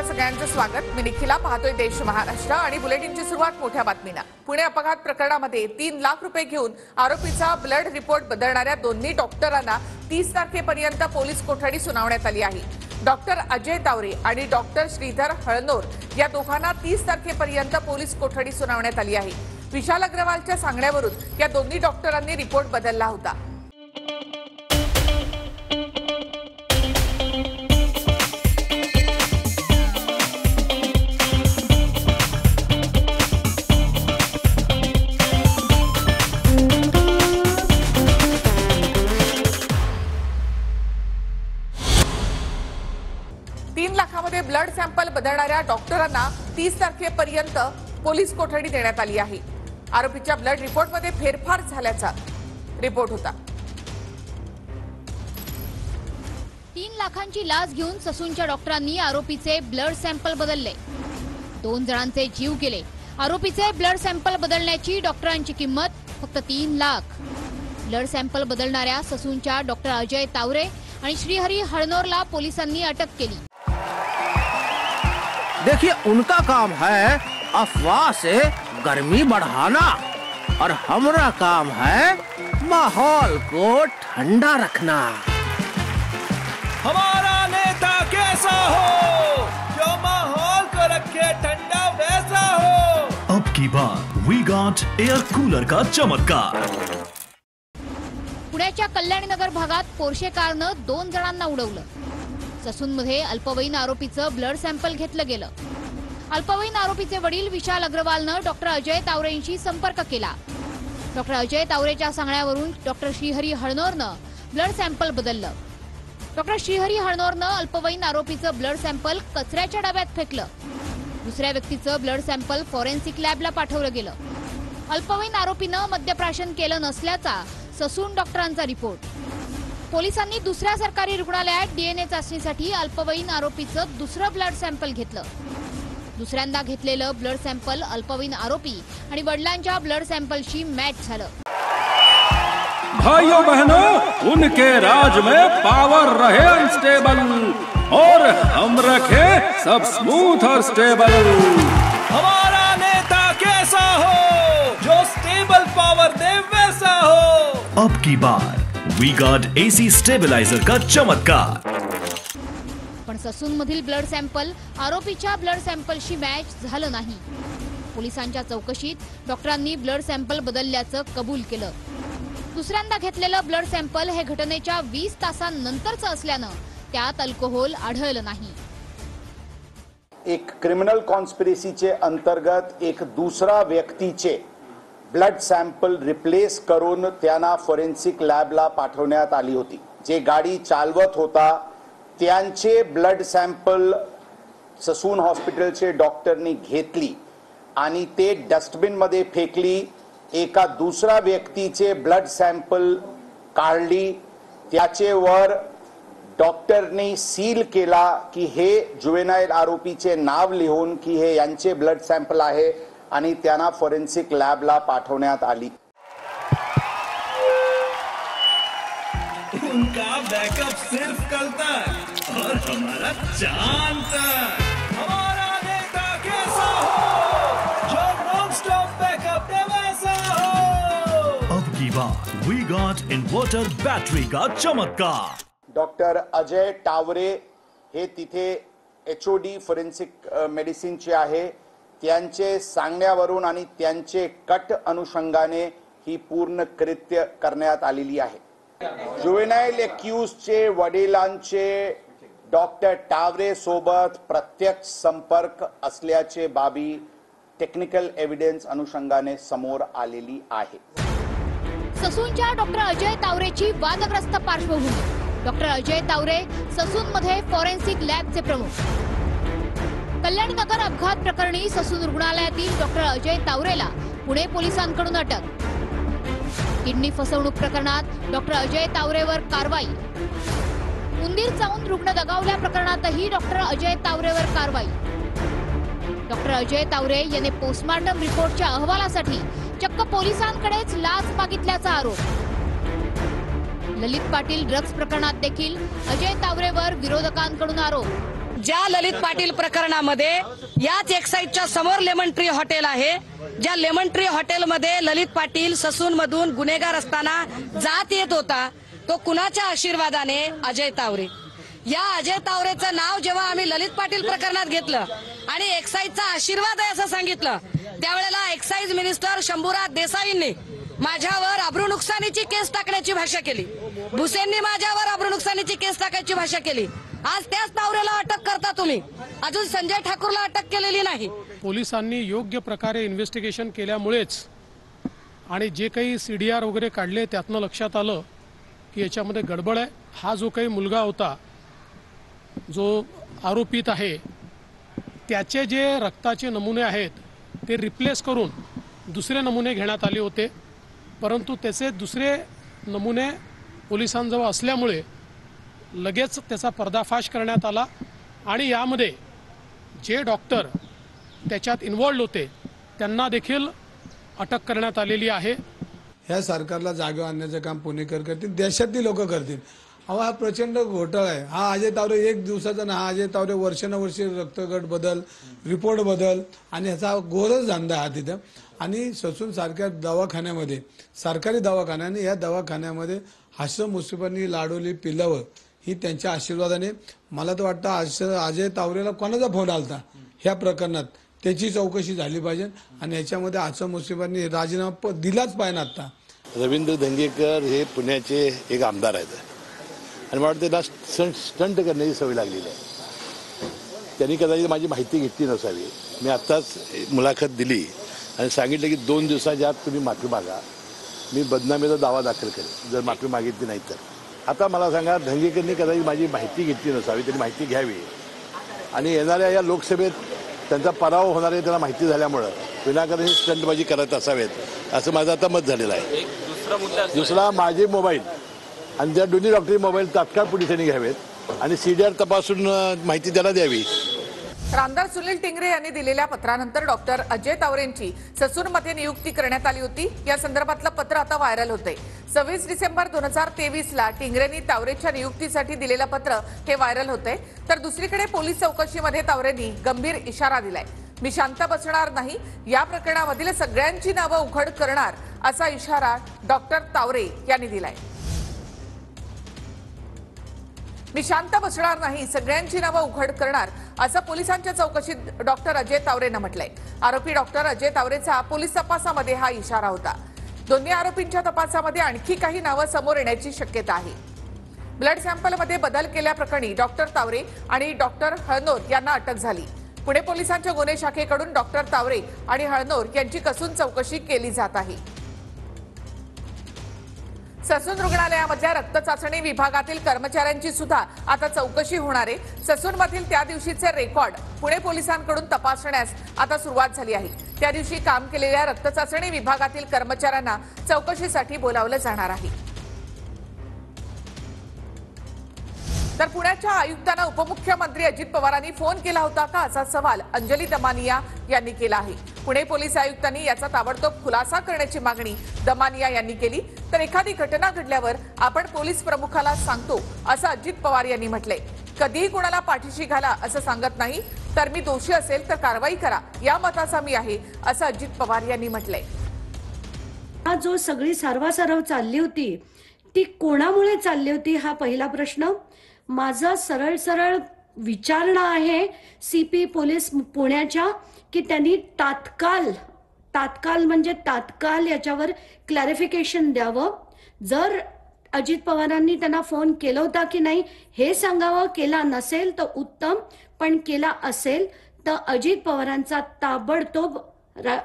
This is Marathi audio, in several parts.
आपल्या सगळ्यांचं स्वागत। मी निखिला, पाहतोय देश महाराष्ट्र आणि बुलेटिनची सुरुवात मोठ्या बातमीने। पुणे अपघात प्रकरणामध्ये 3 लाख रुपये घेऊन आरोपीचा ब्लड रिपोर्ट बदलणाऱ्या दोन्ही डॉक्टरांना 30 तारखेपर्यंत पोलीस कोठडी सुनावण्यात आली आहे। डॉक्टर अजय तावरे आणि डॉक्टर श्रीधर हळनोर या दोघांना 30 तारखेपर्यंत पोलीस कोठडी सुनावण्यात आली आहे। विशाल अग्रवालच्या सांगण्यावरून या दोन्ही डॉक्टरांनी रिपोर्ट बदलला होता। ब्लड सॅम्पल बदलणाऱ्या डॉक्टरांना 30 तारखेपर्यंत पोलीस कोठडी देण्यात आली आहे। आरोपीच्या ब्लड रिपोर्टमध्ये फेरफार झाल्याचा रिपोर्ट होता। 3 लाखांची लाच घेऊन ससूनच्या डॉक्टरांनी आरोपीचे ब्लड सॅम्पल बदलले। 2 जणांचे जीव गेले। आरोपीचे ब्लड सॅम्पल बदलण्याची डॉक्टरांची किंमत फक्त 3 लाख। ब्लड सॅम्पल बदलणाऱ्या ससूनच्या डॉक्टर अजय तावरे आणि श्रीहरी हळनोरला पोलिसांनी अटक केली। देखिए, उनका काम है अफवाह से गर्मी बढ़ाना और हमारा काम है माहौल को ठंडा रखना। हमारा नेता कैसा हो जो माहौल को रखे ठंडा वैसा हो। अब की बार वी गॉट एयर कूलर का चमत्कार। पुण्याच्या कल्याणनगर भागात पोर्शे कारनं 2 जणांना उडवलं। ससूनमध्ये अल्पवयीन आरोपीचं ब्लड सॅम्पल घेतलं गेलं। अल्पवयीन आरोपीचे वडील विशाल अग्रवालनं डॉक्टर अजय तावरेंशी संपर्क केला। डॉक्टर अजय तावरेच्या सांगण्यावरून डॉक्टर श्रीहरी हळनोरनं ब्लड सॅम्पल बदललं। डॉक्टर श्रीहरी हळनोरनं अल्पवयीन आरोपीचं ब्लड सॅम्पल कचऱ्याच्या डब्यात फेकलं। दुसऱ्या व्यक्तीचं ब्लड सॅम्पल फॉरेन्सिक लॅबला पाठवलं गेलं। अल्पवयीन आरोपीनं मद्यप्राशन केलं नसल्याचा ससून डॉक्टरांचा रिपोर्ट। पोलिसांनी दुसऱ्या सरकारी रुग्णालयात डीएनए चाचणीसाठी अल्पवयीन आरोपीचं दुसरं ब्लड सॅम्पल घेतलं। दुसऱ्यांदा घेतलेलं ब्लड सॅम्पल अल्पवयीन आरोपी आणि वडिलांच्या ब्लड सॅम्पलशी मॅच झालं। भाइयों बहनों, उनके राज में पावर रहे अनस्टेबल और हम रखे सब स्मूथ और स्टेबल। हमारा नेता कैसा हो जो स्टेबल पावर दे वैसा हो। अब की बार वी गॉट एसी स्टेबलाइजर का चमत्कार। पण ससूनमधील ब्लड सॅम्पल आरोपीच्या ब्लड सॅम्पलशी मॅच झालं नाही। पोलिसांच्या चौकशीत डॉक्टरांनी ब्लड सॅम्पल बदलल्याचं कबूल केलं। दुसऱ्यांदा घेतलेलं ब्लड सॅम्पल हे घटनेच्या 20 तासांनंतरचं असल्यानं त्यात अल्कोहोल आढळलं नाही। एक क्रिमिनल कॉन्स्पिरसीचे अंतर्गत एक दुसरा व्यक्तीचे ब्लड सॅम्पल रिप्लेस करून त्यांना फॉरेन्सिक लॅबला पाठवण्यात आली होती। जे गाडी चालवत होता त्यांचे ब्लड सॅम्पल ससून हॉस्पिटलचे डॉक्टरनी घेतली आणि ते डस्टबिन मध्ये फेकली। एका दुसरा व्यक्तीचे ब्लड सॅम्पल काढली, त्याचेवर डॉक्टरनी सील केला की हे जुवेनाइल आरोपीचे नाव लिहून की हे यांचे ब्लड सॅम्पल आहे आणि त्यांना फॉरेन्सिक लॅबला पाठवण्यात आली। उनका बैकअप सिर्फ कल तक और हमारा चांद तक। हमारा नेता कैसा हो जो नॉन स्टॉप बैकअप दे वैसा हो। अब की बार वी गॉट इन्वर्टर बैटरी का चमत्कार। डॉक्टर अजय तावरे हे तिथे एचओडी फॉरेन्सिक मेडिसिनचे आहे। त्यांचे सांगण्यावरून आणि त्यांचे कट अनुषंगाने ही पूर्ण कृत्य करण्यात आलेली आहे। जुवेनाइल एक्यूजचे वडिलांचे डॉक्टर तावरे सोबत प्रत्यक्ष संपर्क असल्याचे बाबी टेक्निकल एव्हिडन्स अनुषंगाने समोर आलेली आहे। ससूनच्या डॉक्टर अजय तावरेची वादग्रस्त पार्श्वभूमी। डॉक्टर अजय तावरे ससूनमध्ये फॉरेन्सिक लॅबचे प्रमुख। कल्याणनगर अपघात प्रकरणी ससून रुग्णालयातील डॉक्टर अजय तावरेला पुणे पोलिसांकडून अटक। किडनी फसवणूक प्रकरणात डॉक्टर अजय तावरेवर कारवाई। उंदीर चावून रुग्ण दगावल्या प्रकरणातही डॉक्टर अजय तावरेवर कारवाई। डॉक्टर अजय तावरे यांनी पोस्टमार्टम रिपोर्टच्या अहवालासाठी चक्क पोलिसांकडेच लाच मागितल्याचा आरोप। ललित पाटील ड्रग्ज प्रकरणात देखील अजय तावरेवर विरोधकांकडून आरोप। ज्या ललित पाटील प्रकरणामध्ये याच एक्साईजच्या समोर लेमन ट्री हॉटेल आहे, ज्या लेमन ट्री हॉटेलमध्ये ललित पाटील ससून मधून गुन्हेगार असताना जात येत होता, तो कुणाच्या आशीर्वादाने? अजय तावरे. या अजय तावरेचं नाव जेव्हा आम्ही ललित पाटील प्रकरणात घेतलं आणि एक्साईजचा आशीर्वाद आहे असं सांगितलं, त्यावेळेला एक्साईज मिनिस्टर शंभूराज देसाईंनी माझ्यावर अब्रू नुकसानीची केस टाकण्याची भाषा केली, भुसेंनी माझ्यावर अब्रू नुकसानीची केस टाकायची भाषा केली. आज त्याच तावरेला अटक करता तुम्ही, अजून संजय ठाकूरला अटक केलेली नाही. पोलिसांनी योग्य प्रकारे इन्व्हेस्टिगेशन केल्यामुळेच आणि जे काही CDR वगैरे काढले त्यातनं लक्षात आलं की याच्यामध्ये गडबड आहे. हा जो काही मुलगा होता, जो आरोपित आहे, त्याचे जे रक्ताचे नमुने आहेत ते रिप्लेस करून दुसरे नमुने घेण्यात आले होते, परंतु त्याचे दुसरे नमुने पोलिसांजवळ असल्यामुळे लगेच त्याचा पर्दाफाश करण्यात आला आणि यामध्ये जे डॉक्टर त्याच्यात इन्व्हॉल्ड होते त्यांना देखील अटक करण्यात आलेली आहे. ह्या सरकारला जागे आणण्याचं काम पुणेकर करतील, देशातली लोक करतील. हा प्रचंड घोटाळा आहे. हा अजय तावरे एक दिवसाचा ना, हा अजय तावरे वर्षानुवर्षे रक्तगट बदल, रिपोर्ट बदल आणि ह्याचा गोरच धंदा हा तिथं. आणि ससून सारख्या दवाखान्यामध्ये, सरकारी दवाखान्याने, या दवाखान्यामध्ये हसन मुश्रीफांनी लाडवली पिलावं ही त्यांच्या आशीर्वादाने. मला तर वाटतं अजय तावरेला कोणाचा फोन आलता ह्या प्रकरणात त्याची चौकशी झाली पाहिजे आणि ह्याच्यामध्ये हसन मुश्रीफांनी राजीनामा दिलाच पाहिजे. आता रवींद्र धंगेकर हे पुण्याचे एक आमदार आहेत आणि मला वाटतं त्यांना स्टंट करण्याची सवय लागलेली आहे. त्यांनी कदाचित माझी माहिती घेतली नसावी. मी आत्ताच मुलाखत दिली आणि सांगितलं की 2 दिवसाच्या आत तुम्ही माफी मागा, मी बदनामीचा दावा दाखल करेन जर माफी मागितली नाही तर. आता मला सांगा, धंगेकरनी कदाचित माझी माहिती घेतली नसावी, त्यांनी माहिती घ्यावी आणि येणाऱ्या या लोकसभेत त्यांचा पराभव होणार आहे त्यांना माहिती झाल्यामुळं विनाकारण ही स्टंटबाजी करत असावेत असं माझं आता मत झालेलं आहे. दुसरा, माझे मोबाईल आणि त्या दोन्ही डॉक्टरी मोबाईल तात्काळ पोलिसांनी घ्यावेत आणि CDR तपासून माहिती त्याला द्यावी. आमदार सुनील टिंगरे यांनी दिलेल्या पत्रानंतर डॉक्टर अजय तावरेंची ससूनमध्ये नियुक्ती करण्यात आली होती. या संदर्भातलं पत्र आता व्हायरल होतंय. 26 डिसेंबर 2023ला टिंगरेंनी तावरेच्या नियुक्तीसाठी दिलेलं पत्र हे व्हायरल होतंय. तर दुसरीकडे पोलीस चौकशीमध्ये तावरेंनी गंभीर इशारा दिलाय. मी शांत बसणार नाही, या प्रकरणामधील सगळ्यांची नावं उघड करणार, असा इशारा डॉक्टर तावरे यांनी दिलाय. मी शांत बसणार नाही, सगळ्यांची नावं उघड करणार, असं पोलिसांच्या चौकशीत डॉक्टर अजय तावरेनं म्हटलंय. आरोपी डॉक्टर अजय तावरेचा पोलीस तपासामध्ये हा इशारा होता. दोन्ही आरोपींच्या तपासामध्ये आणखी काही नावं समोर येण्याची शक्यता आहे. ब्लड सॅम्पलमध्ये बदल केल्याप्रकरणी डॉक्टर तावरे आणि डॉक्टर हळनोर यांना अटक झाली. पुणे पोलिसांच्या गुन्हे शाखेकडून डॉक्टर तावरे आणि हळनोर यांची कसून चौकशी केली जात आहे. ससून रुग्णालयामधल्या रक्त चाचणी विभागातील कर्मचाऱ्यांची सुद्धा आता चौकशी होणार आहे. ससूनमधील त्या दिवशीचे रेकॉर्ड पुणे पोलिसांकडून तपासण्यास आता सुरुवात झाली आहे. त्या दिवशी काम केलेल्या रक्त चाचणी विभागातील कर्मचाऱ्यांना चौकशीसाठी बोलावलं जाणार आहे. तर पुण्याच्या आयुक्तांना उपमुख्यमंत्री अजित पवारांनी फोन केला होता का, असा सवाल अंजली दमानिया यांनी केला आहे. पुणे पोलीस आयुक्तांनी याचा ताबडतोब खुलासा करण्याची मागणी दमानिया यांनी केली. तर एखादी घटना घडल्यावर आपण पोलीस प्रमुखाला सांगतो, असं अजित पवार यांनी म्हटलंय. कधीही कोणाला पाठीशी घाला असं सांगत नाही, तर मी दोषी असेल तर कारवाई करा, या मताचा मी आहे, असं अजित पवार यांनी म्हटलंय. हा जो सगळी सर्वासर्व चालली होती ती कोणामुळे चालली होती, हा पहिला प्रश्न. माझा सरळ विचारणा आहे CP पोलीस पुण्याच्या की त्यांनी तात्काळ म्हणजे तात्काळ याच्यावर क्लॅरिफिकेशन द्यावं. जर अजित पवारांनी त्यांना फोन केला होता की नाही हे सांगावं. केला नसेल तर उत्तम, पण केला असेल तर अजित पवारांचा ताबडतोब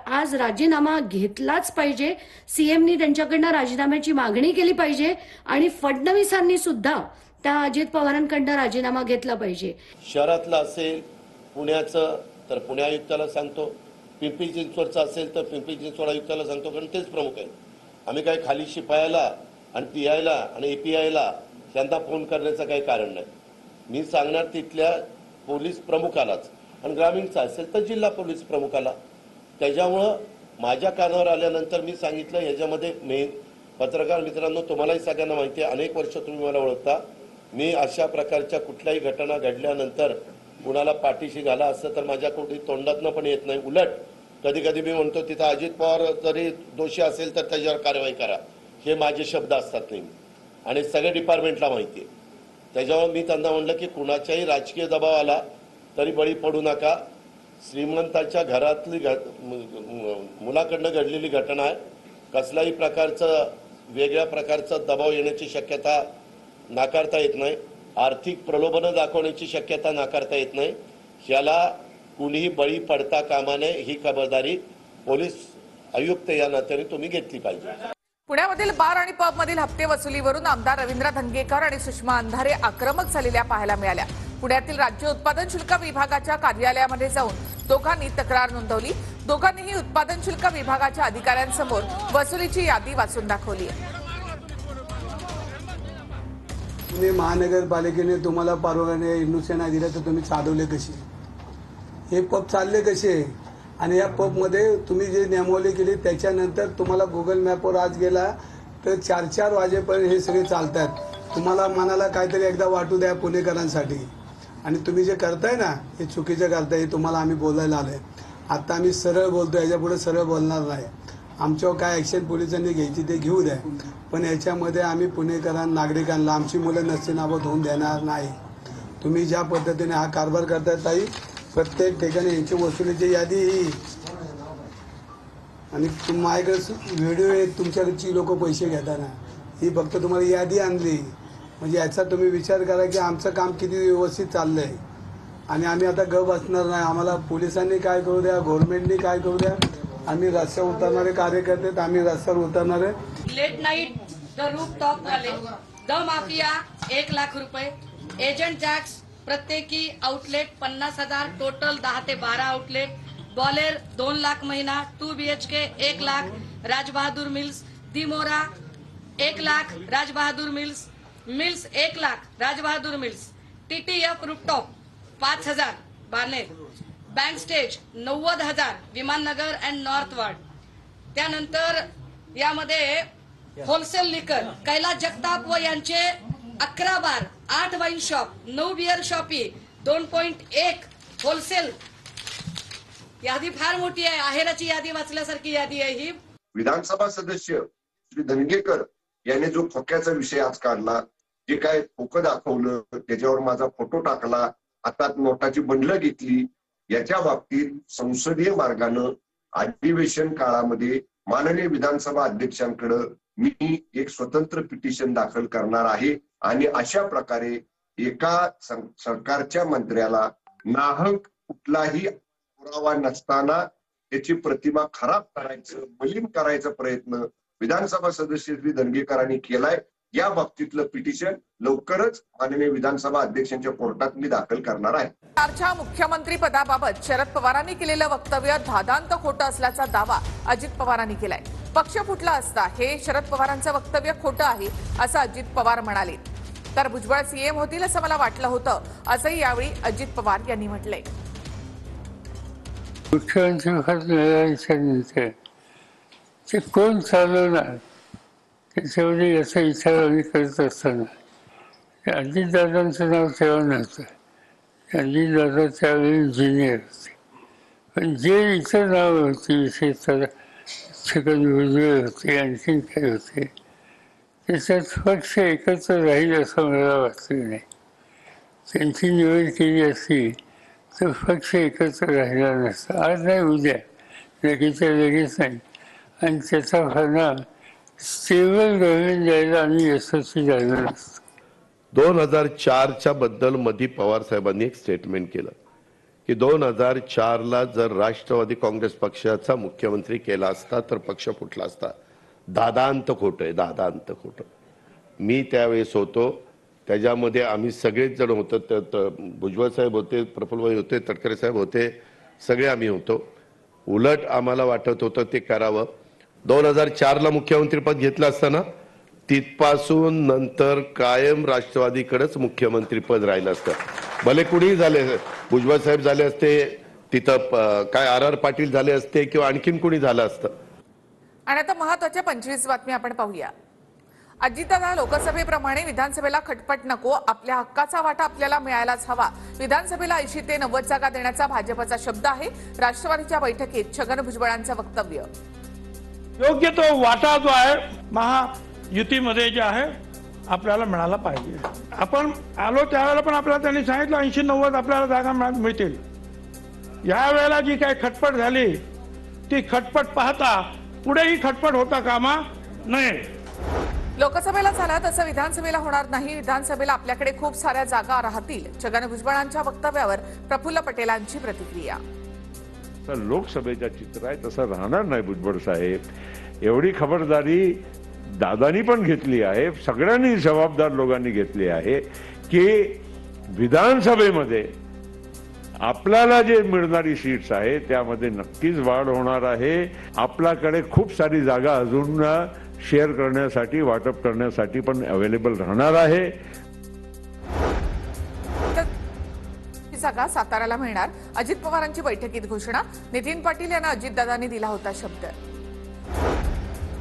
आज राजीनामा घेतलाच पाहिजे. CMनी त्यांच्याकडनं राजीनाम्याची मागणी केली पाहिजे आणि फडणवीसांनी सुद्धा त्या अजित पवारांकडनं राजीनामा घेतला पाहिजे. शहरातलं असेल पुण्याचं तर पुणे आयुक्ताला सांगतो, पिंपरी चिंचवडचं असेल तर पिंपरी चिंचवड आयुक्ताला सांगतो, कारण तेच प्रमुख आहेत. आम्ही काही खाली शिपायाला आणि PIला आणि APIला त्यांना फोन करण्याचं काही कारण नाही. मी सांगणार तिथल्या पोलीस प्रमुखालाच, आणि ग्रामीणचा असेल तर जिल्हा पोलीस प्रमुखाला. त्याच्यामुळं माझ्या कानावर आल्यानंतर मी सांगितलं, ह्याच्यामध्ये मेन पत्रकार मित्रांनो, तुम्हालाही सगळ्यांना माहिती आहे, अनेक वर्ष तुम्ही मला ओळखता, मी अशा प्रकारच्या कुठल्याही घटना घडल्यानंतर कुणाला पाठीशी घाला असं तर माझ्या कोणी तोंडातनं पण येत नाही. उलट कधी कधी मी म्हणतो तिथं अजित पवार जरी दोषी असेल तर त्याच्यावर कारवाई करा, हे माझे शब्द असतात नेहमी आणि सगळ्या डिपार्टमेंटला माहिती आहे. त्याच्यावर मी त्यांना म्हणलं की कुणाच्याही राजकीय दबाव आला तरी बळी पडू नका. श्रीमंताच्या घरातली मुलाकडनं घडलेली घटना आहे. कसल्याही प्रकारचं वेगळ्या प्रकारचा दबाव येण्याची शक्यता नाकारता येत नाही. आर्थिक प्रलोभनं दाखवण्याची शक्यता नाकारता येत नाही. याला कुणीही बळी पडता कामा नये, ही खबरदारी पोलीस आयुक्त या नात्याने तुम्ही घेतली पाहिजे. पुण्यामधील बार आणि पबमधील हप्ते वसुलीवरून आमदार रवींद्र धंगेकर आणि सुषमा अंधारे आक्रमक झालेल्या पाहायला मिळाल्या. पुण्यातील राज्य उत्पादन शुल्क विभागाच्या कार्यालयामध्ये जाऊन दोघांनी तक्रार नोंदवली. दोघांनीही उत्पादन शुल्क विभागाच्या अधिकाऱ्यांसमोर वसुलीची यादी वाचून दाखवली. पुणे महानगरपालिकेने तुम्हाला परवाने इंडस्ट्री नाही दिल्या तर तुम्ही चालवले कसे? हे पब चालले कसे? आणि या पबमध्ये तुम्ही जे नियमावली केली त्याच्यानंतर तुम्हाला गुगल मॅपवर आज गेला तर 4-4 वाजेपर्यंत हे सगळे चालतात. तुम्हाला मनाला काहीतरी एकदा वाटू द्या पुणेकरांसाठी. आणि तुम्ही जे करताय ना हे चुकीचं करताय, हे तुम्हाला आम्ही बोलायला आलोय. आता आम्ही सरळ बोलतो, याच्यापुढे सरळ बोलणार नाही. आमच्यावर काय ॲक्शन पोलिसांनी घ्यायची ते घेऊ द्या, पण याच्यामध्ये आम्ही पुणेकरांना नागरिकांना आमची मुलं नसतीनाबत होऊन देणार नाही. तुम्ही ज्या पद्धतीने हा कारभार करताय ताई, प्रत्येक ठिकाणी यांची वसुलीची यादी ही आणि माझ्याकडे व्हिडिओ आहेत तुमच्याकडची लोक पैसे घेताना, ही फक्त तुम्हाला यादी आणली. म्हणजे याचा तुम्ही विचार करा की आमचं काम किती व्यवस्थित चाललंय. आणि आम्ही आता गप बसणार नाही. आम्हाला पोलिसांनी काय करू द्या, गव्हर्नमेंटनी काय करू द्या, आम्ही रस्त्यावर उतरणारे कार्यकर्ते, आम्ही रस्त्यावर उतरणारे. लेट नाईट द रूफटॉप वाले, द माफिया 1 लाख रुपये, एजंट जॅक्स प्रत्येकी आउटलेट 50,000, टोटल 10 ते 12 आउटलेट, बॉलेर 2 लाख महिना, 2 BHK 1 लाख, राजबहादूर मिल्स, दिमोरा 1 lakh, Rajbahadur mills 1 lakh, Rajbahadur mills, TTF rooftop 5,000 Baner, bank stage 90,000 Viman Nagar and northward. त्यानंतर यामध्ये होलसेल लिकर कैलास जगताप व यांचे 11 bar, 8 wine shop, 9 beer shoppe, 2.1 wholesale. यादी फार मोठी आहे. आहेराची यादी वाचल्यासारखी यादी आहे ही. विधानसभा सदस्य श्री धनगेकर यांनी जो खोक्याचा विषय आज काढला, जे काय खोकं दाखवलं, त्याच्यावर माझा फोटो टाकला, आता नोटाची बंडलं घेतली, याच्या बाबतीत संसदीय मार्गानं अधिवेशन काळामध्ये माननीय विधानसभा अध्यक्षांकडे मी एक स्वतंत्र पिटिशन दाखल करणार आहे. आणि अशा प्रकारे एका सरकारच्या मंत्र्याला नाहक कुठलाही पुरावा नसताना त्याची प्रतिमा खराब करायचं, मलिन करायचा प्रयत्न विधानसभा सदस्य श्री धनगेकरांनी केलाय. या बाबतीतलं पिटिशन लवकरच माननीय विधानसभा अध्यक्षांच्या कोर्टात मी दाखल करणार आहे. सरकारच्या मुख्यमंत्री पदाबाबत शरद पवारांनी केलेलं वक्तव्य धादांत खोटं असल्याचा दावा अजित पवारांनी केलाय. पक्ष फुटला असता हे शरद पवारांचं वक्तव्य खोटं आहे असं अजित पवार म्हणाले. तर भुजबळ सीएम होतील असं मला वाटलं होतं असंही यावेळी अजित पवार यांनी म्हटलंय. मुख्यमंत्री ते कोण चालवणार त्याच्यामध्ये याचा विचार आम्ही करत असताना अजितदादांचं नाव तेव्हा नव्हतं. अजितदादा त्यावेळी इंजिनियर होते. पण जे इतर नाव होती, विशेषतः छगन भुजबळ होते, आणखीन काही होते, त्याच्यात पक्ष एकत्र राहील असं मला वाटलं नाही. त्यांची निवड केली असती तर पक्ष एकत्र राहिला नसता. आज नाही, उद्या, लगेचच्या लगेच नाही. आणि त्याचा फायदा स्टेबल गव्हर्नमेंट द्यायला आम्ही यशस्वी झालो नसतो. 2004च्या बद्दल मधी पवार साहेबांनी एक स्टेटमेंट केलं की 2004ला जर राष्ट्रवादी काँग्रेस पक्षाचा मुख्यमंत्री केला असता तर पक्ष फुटला असता. दादांत खोटं आहे, दादांत खोटं. मी त्यावेळेस होतो, त्याच्यामध्ये आम्ही सगळेच जण होतो. भुजबळ साहेब होते, प्रफुल्लभाई होते, तटकरे साहेब होते, सगळे आम्ही होतो. उलट आम्हाला वाटत होतं ते करावं. 2004ला मुख्यमंत्रीपद घेतलं असताना तिथपासून नंतर कायम राष्ट्रवादीकडेच मुख्यमंत्रीपद राहिलं असतं. भले कुणीही झाले, भुजबळ साहेब झाले असते, तिथं काय RR पाटील झाले असते किंवा आणखीन कुणी झालं असतं. आणि आता महत्त्वाच्या 25 बातमी आपण पाहूया. अजितदादा, लोकसभेप्रमाणे विधानसभेला खटपट नको, आपल्या हक्काचा वाटा आपल्याला मिळायलाच हवा. विधानसभेला 80 ते 90 जागा देण्याचा भाजपचा शब्द आहे. राष्ट्रवादीच्या बैठकीत छगन भुजबळांचं वक्तव्य. योग्य तो वाटा जो आहे महायुतीमध्ये जे आहे आपल्याला मिळाला पाहिजे. आपण आलो त्यावेळेला पण आपल्याला त्यांनी सांगितलं 80-90 आपल्याला जागा मिळतील. यावेळेला जी काही खटपट झाली ती खटपट पाहता पुढेही खटपट होता कामा नये. लोकसभेला झाला तसं विधानसभेला होणार नाही. विधानसभेला आपल्याकडे खूप साऱ्या जागा राहतील. छगन भुजबळांच्या वक्तव्यावर प्रफुल्ल पटेलांची प्रतिक्रिया. लोकसभेचं चित्र आहे तसं राहणार नाही भुजबळ साहेब. एवढी खबरदारी दादानी पण घेतली आहे, सगळ्यांनी जबाबदार लोकांनी घेतली आहे की विधानसभेमध्ये आपल्याला जे मिळणारी सीट्स आहे त्यामध्ये नक्कीच वाढ होणार आहे. आपल्याकडे खूप सारी जागा अजून शेअर करण्यासाठी, वाटप करण्यासाठी पण अवेलेबल राहणार आहे. जागा साताऱ्याला मिळणार. अजित पवारांची बैठकीत घोषणा. नितीन पाटील यांना अजितदादांनी दिला होता शब्द.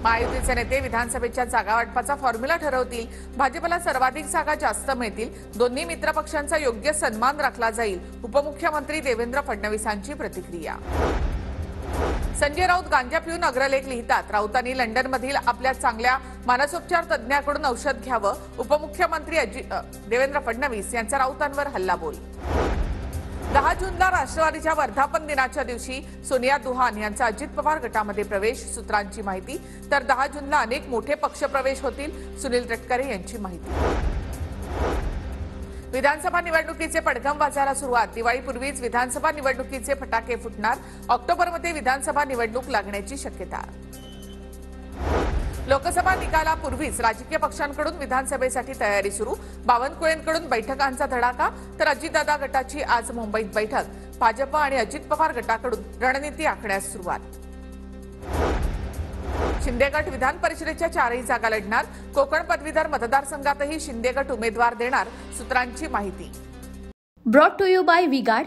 महायुतीचे नेते विधानसभेच्या जागा वाटपाचा फॉर्म्युला ठरवतील. भाजपला सर्वाधिक जागा जास्त मिळतील. दोन्ही मित्रपक्षांचा योग्य सन्मान राखला जाईल. उपमुख्यमंत्री देवेंद्र फडणवीसांची प्रतिक्रिया. संजय राऊत गांजा पिऊन अग्रलेख लिहितात. राऊतांनी लंडनमधील आपल्या चांगल्या मानसोपचार तज्ज्ञाकडून औषध घ्यावं. उपमुख्यमंत्री देवेंद्र फडणवीस यांचा राऊतांवर हल्लाबोल. 10 जूनला राष्ट्रवादीच्या वर्धापन दिनाच्या दिवशी सोनिया दुहान यांचा अजित पवार गटामध्ये प्रवेश. सूत्रांची माहिती. तर 10 जूनला अनेक मोठे पक्षप्रवेश होतील. सुनील तटकरे यांची माहिती. विधानसभा निवडणुकीचे पडघम वाजायला सुरुवात. दिवाळीपूर्वीच विधानसभा निवडणुकीचे फटाके फुटणार. ऑक्टोबरमध्ये विधानसभा निवडणूक लागण्याची शक्यता. लोकसभा निकालापूर्वीच राजकीय पक्षांकडून विधानसभेसाठी तयारी सुरू. बावनकुळेंकडून बैठकांचा धडाका. तर अजितदादा गटाची आज मुंबईत बैठक. भाजप आणि अजित पवार गटाकडून रणनीती आखण्यास सुरुवात. शिंदे गट विधान परिषदेच्या 4ही जागा लढणार. कोकण पदवीधर मतदारसंघातही शिंदे गट उमेदवार देणार. सूत्रांची माहिती. Brought to you by V-Guard.